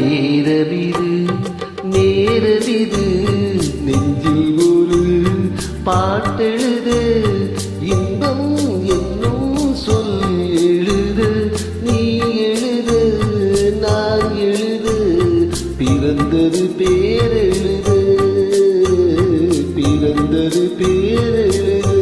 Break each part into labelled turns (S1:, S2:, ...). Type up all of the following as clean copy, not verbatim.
S1: நேரமிது நேரமிது நெஞ்சில் ஒரு பாட்டெழுத இன்பம் என்னும் சொல் எழுத நீ எழுத நான் எழுத பிறந்தது பேரெழுத பிறந்தது பேரெழுத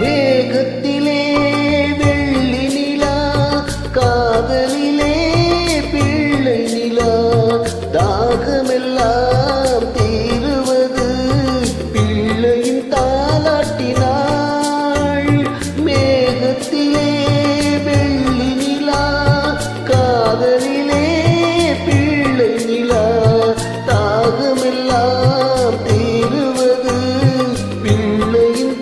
S1: மேகத்திலே வெள்ளி நிலா காதலிலே பிள்ளை நிலா தாகமெல்லாம் தீருவது பிள்ளையின் தாலாட்டினாள் மேகத்திலே வெள்ளி நிலா காதலிலே பிள்ளை நிலா தாகமெல்லாம் தீருவது பிள்ளையின்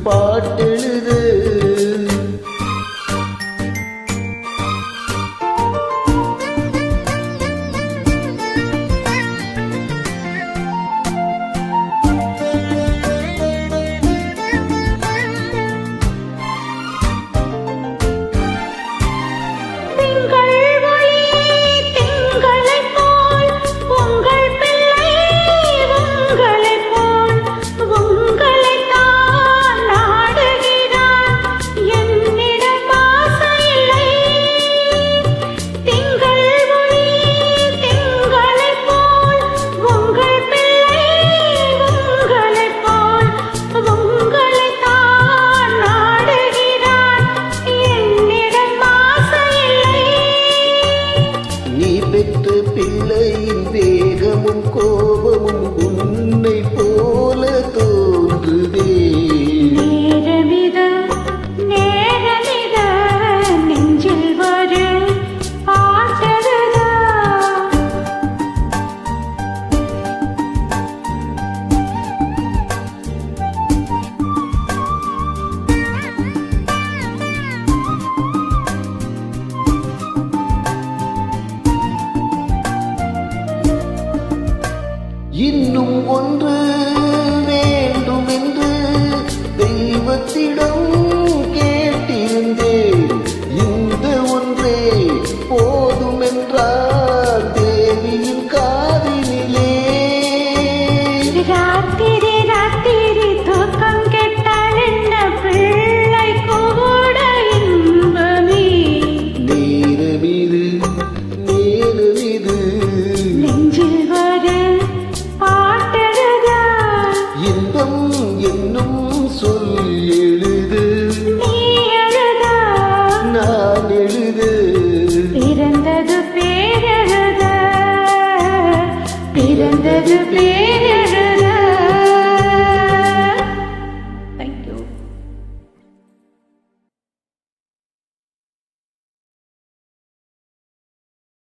S1: பாட்டெழுத பெற்ற பிள்ளையின் வேகமும் கோபமும் உன்னை போல தோன்றுதே
S2: நெஞ்சில் ஒரு பாட்டெழுத
S1: இன்னும் ஒன்று வேண்டுமென்று தெய்வத்திடம் கேட்டிருந்தேன் இந்த ஒன்றே போதுமென்றார் தேவியின் காதினிலே
S2: ராத்திரி ராத்திரி தூக்கம் கெட்டால் என்ன பிள்ளை கூட இன்பமே
S1: நேரமிது நேரமிது
S2: நெஞ்சில் ஒரு
S1: இன்பம் என்னும் சொல் எழுத
S2: நீ எழுத
S1: நான் எழுத
S2: பிறந்தது பேரெழுத பிறந்தது பேரெழுத